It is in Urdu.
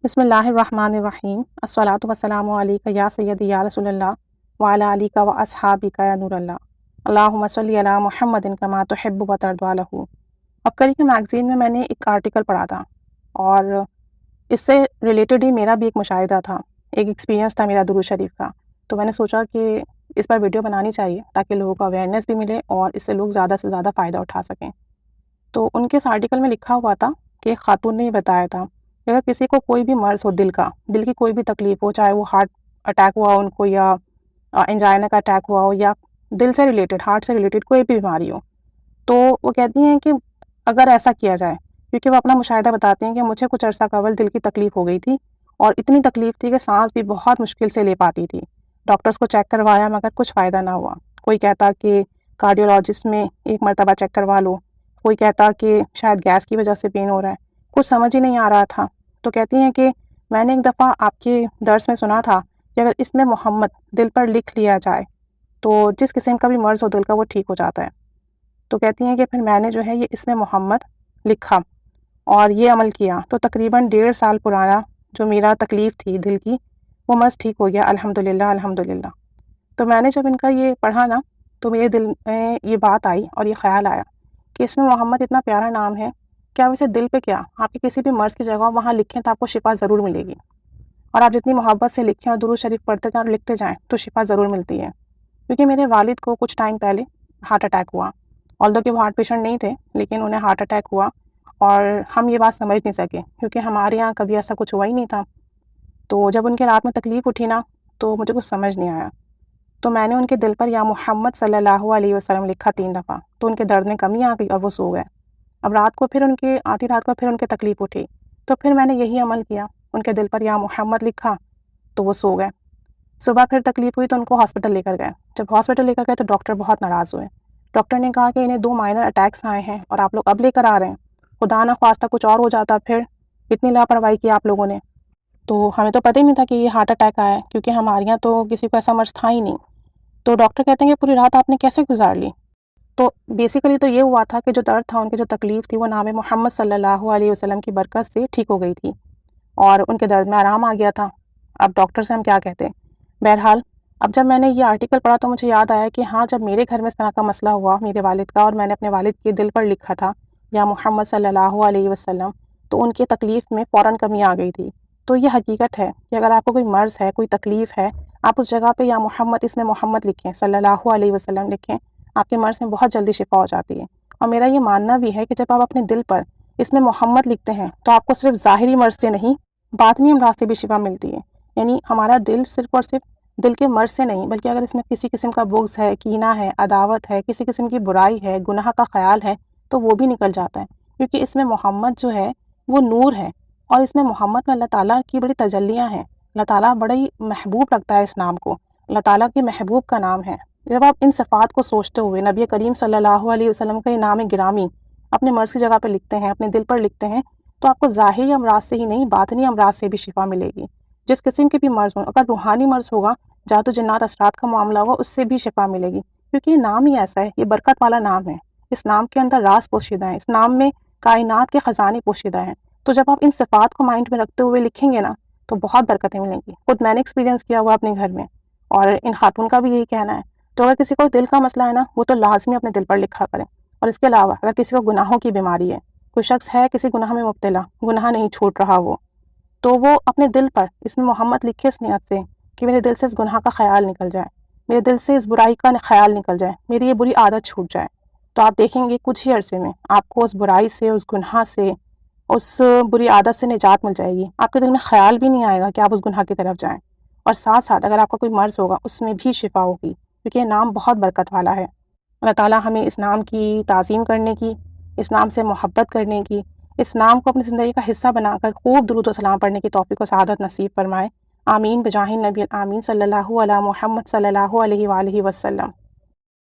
بسم اللہ الرحمن الرحیم الصلاۃ والسلام علیک یا سیدی یا رسول اللہ وعلی علیک و اصحابک یا نور اللہ اللہم صلی علی محمد کما تحب و ترضی عنہ۔ اب کل کے میگزین میں نے ایک آرٹیکل پڑھا تھا اور اس سے ریلیٹڈ ہی میرا بھی ایک مشاہدہ تھا، ایک ایکسپیرینس تھا میرا درود شریف کا، تو میں نے سوچا کہ اس پر ویڈیو بنانی چاہیے تاکہ لوگوں کو اویئرنیس بھی ملے اور اس سے لوگ زیادہ سے زیادہ فائدہ اٹھا سکیں۔ تو ان کے اس آرٹیکل میں لکھا ہوا تھا کہ ایک خاتون نے یہ بتایا تھا کہ اگر کسی کو کوئی بھی مرض ہو دل کی کوئی بھی تکلیف ہو، چاہے وہ ہارٹ اٹیک ہوا ہو ان کو یا انجائنا کا اٹیک ہوا ہو یا دل سے ریلیٹڈ، ہارٹ سے ریلیٹڈ کوئی بھی بیماری ہو، تو وہ کہتی ہیں کہ اگر ایسا کیا جائے، کیونکہ وہ اپنا مشاہدہ بتاتی ہیں کہ مجھے کچھ عرصہ قبل دل کی تکلیف ہو گئی تھی اور اتنی تکلیف تھی کہ سانس بھی بہت مشکل سے لے پاتی تھی، ڈاکٹرز کو چیک کروایا مگر کچھ فائدہ نہ ہوا۔ کوئی کہتا کہ کارڈیولوجسٹ میں ایک مرتبہ چیک کروا لو، کوئی کہتا کہ شاید گیس کی وجہ سے پین ہو رہا ہے، کچھ سمجھ ہی نہیں آ رہا تھا۔ تو کہتی ہیں کہ میں نے ایک دفعہ آپ کے درس میں سنا تھا کہ اگر اس میں محمد دل پر لکھ لیا جائے تو جس قسم کا بھی مرض ہو دل کا وہ ٹھیک ہو جاتا ہے۔ تو کہتی ہیں کہ پھر میں نے جو ہے یہ اس میں محمد لکھا اور یہ عمل کیا تو تقریباً 1.5 سال پرانا جو میرا تکلیف تھی دل کی وہ مرض ٹھیک ہو گیا، الحمدللہ الحمدللہ۔ تو میں نے جب ان کا یہ پڑھا نا تو میرے دل میں یہ بات آئی اور یہ خیال آیا کہ اس میں محمد اتنا پیارا نام ہے کہ آپ اسے دل پہ کیا، آپ کی کسی بھی مرض کی جگہ وہاں لکھیں تو آپ کو شفا ضرور ملے گی، اور آپ جتنی محبت سے لکھیں اور درود شریف پڑھتے جائیں اور لکھتے جائیں تو شفا ضرور ملتی ہے۔ کیونکہ میرے والد کو کچھ ٹائم پہلے ہارٹ اٹیک ہوا، آلدو کہ وہ ہارٹ پیشنٹ نہیں تھے لیکن انہیں ہارٹ اٹیک ہوا اور ہم یہ بات سمجھ نہیں سکے کیونکہ ہمارے یہاں کبھی ایسا کچھ ہوا ہی نہیں تھا۔ تو جب ان کے رات میں تکلیف اٹھی نا تو مجھے کچھ سمجھ نہیں آیا، تو میں نے ان کے دل پر یا محمد صلی اللہ علیہ وسلم لکھا 3 دفعہ، تو ان کے درد میں کمی آ گئی اور وہ سو گئے۔ اب رات کو پھر آدھی رات کو پھر ان کے تکلیف اٹھی تو پھر میں نے یہی عمل کیا، ان کے دل پر یا محمد لکھا تو وہ سو گئے۔ صبح پھر تکلیف ہوئی تو ان کو ہاسپٹل لے کر گئے، جب ہاسپٹل لے کر گئے تو ڈاکٹر بہت ناراض ہوئے۔ ڈاکٹر نے کہا کہ انہیں 2 مائنر اٹیکس آئے ہیں اور آپ لوگ اب لے کر آ رہے ہیں، خدا نہ خواستہ کچھ اور ہو جاتا، پھر اتنی لاپرواہی کی آپ لوگوں نے، تو ہمیں تو پتہ ہی نہیں تھا کہ یہ ہارٹ اٹیک آیا ہے کیونکہ ہمارے یہاں تو کسی کو ایسا مرض تھا ہی نہیں۔ تو ڈاکٹر کہتے ہیں کہ پوری رات آپ نے کیسے گزار لی؟ تو بیسیکلی تو یہ ہوا تھا کہ جو درد تھا، ان کی جو تکلیف تھی وہ نام محمد صلی اللہ علیہ وسلم کی برکت سے ٹھیک ہو گئی تھی اور ان کے درد میں آرام آ گیا تھا۔ اب ڈاکٹر سے ہم کیا کہتے ہیں۔ بہرحال اب جب میں نے یہ آرٹیکل پڑھا تو مجھے یاد آیا کہ ہاں جب میرے گھر میں اس طرح کا مسئلہ ہوا میرے والد کا اور میں نے اپنے والد کے دل پر لکھا تھا یا محمد صلی اللہ علیہ وسلم، تو ان کی تکلیف میں فوراً کمی آ گئی تھی۔ تو یہ حقیقت ہے کہ اگر آپ کو کوئی مرض ہے، کوئی تکلیف ہے، آپ اس جگہ پہ یا محمد اس میں محمد لکھیں، صلی اللہ علیہ وسلم لکھیں، آپ کے مرض میں بہت جلدی شفا ہو جاتی ہے۔ اور میرا یہ ماننا بھی ہے کہ جب آپ اپنے دل پر اس میں محمد لکھتے ہیں تو آپ کو صرف ظاہری مرض سے نہیں باطنی امراض سے بھی شفا ملتی ہے۔ یعنی ہمارا دل صرف اور صرف دل کے مرض سے نہیں بلکہ اگر اس میں کسی قسم کا بغض ہے، کینہ ہے، عداوت ہے، کسی قسم کی برائی ہے، گناہ کا خیال ہے تو وہ بھی نکل جاتا ہے، کیونکہ اس میں محمد جو ہے وہ نور ہے اور اس میں محمد میں اللہ تعالیٰ کی بڑی تجلیاں ہیں۔ اللہ تعالیٰ بڑا ہی محبوب رکھتا ہے اس نام کو، اللہ تعالیٰ کے محبوب کا نام ہے۔ جب آپ ان صفات کو سوچتے ہوئے نبی کریم صلی اللہ علیہ وسلم کا یہ نام گرامی اپنے مرض کی جگہ پہ لکھتے ہیں، اپنے دل پر لکھتے ہیں، تو آپ کو ظاہری امراض سے ہی نہیں باطنی امراض سے بھی شفا ملے گی۔ جس قسم کے بھی مرض ہوں، اگر روحانی مرض ہوگا، جادو جنات اثرات کا معاملہ ہوگا، اس سے بھی شفا ملے گی، کیونکہ یہ نام ہی ایسا ہے، یہ برکت والا نام ہے۔ اس نام کے اندر راز پوشیدہ ہے، اس نام میں کائنات کے خزانے پوشیدہ ہیں۔ تو جب آپ ان صفات کو مائنڈ میں رکھتے ہوئے لکھیں گے نا تو بہت برکتیں ملیں گی۔ خود میں نے ایکسپیرینس کیا ہوا اپنے گھر میں اور ان خاتون کا بھی یہی کہنا ہے۔ تو اگر کسی کو دل کا مسئلہ ہے نا وہ تو لازمی اپنے دل پر لکھا کریں، اور اس کے علاوہ اگر کسی کو گناہوں کی بیماری ہے، کوئی شخص ہے کسی گناہ میں مبتلا، گناہ نہیں چھوٹ رہا وہ، تو وہ اپنے دل پر اس میں محمد لکھے اس نیت سے کہ میرے دل سے اس گناہ کا خیال نکل جائے، میرے دل سے اس برائی کا خیال نکل جائے، میری یہ بری عادت چھوٹ جائے، تو آپ دیکھیں گے کچھ ہی عرصے میں آپ کو اس برائی سے، اس گناہ سے، اس بری عادت سے نجات مل جائے گی۔ آپ کے دل میں خیال بھی نہیں آئے گا کہ آپ اس گناہ کی طرف جائیں، اور ساتھ ساتھ اگر آپ کا کوئی مرض ہوگا اس میں بھی شفا ہوگی، کیونکہ یہ نام بہت برکت والا ہے۔ اللہ تعالیٰ ہمیں اس نام کی تعظیم کرنے کی، اس نام سے محبت کرنے کی، اس نام کو اپنی زندگی کا حصہ بنا کر خوب درود و سلام پڑھنے کی توفیق و سعادت نصیب فرمائے۔ آمین بجاہ نبی آمین صلی اللہ علی محمد صلی اللہ علیہ وآلہ وسلم۔